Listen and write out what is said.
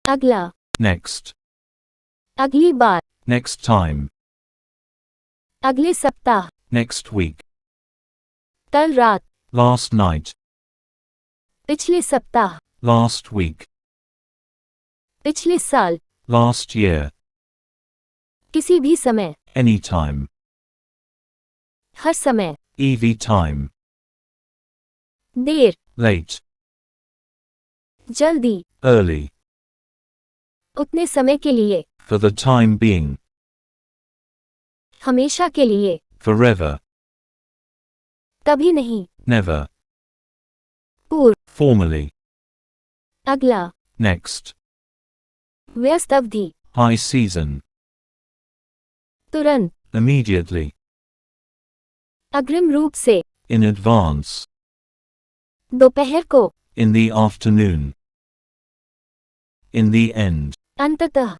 अगला, next, अगली बार, next time, अगले सप्ताह, next week, कल रात, last night, पिछले सप्ताह, last week, पिछले साल, last year, किसी भी समय, anytime, हर समय, every time, देर, late, जल्दी, early, उतने समय के लिए, for the time being, हमेशा के लिए, forever, कभी नहीं, never, पूर्व, formally, अगला, next, व्यस्त अवधि, high season, तुरंत, immediately, अग्रिम रूप से, in advance, दोपहर को, in the afternoon, in the end, अंततः,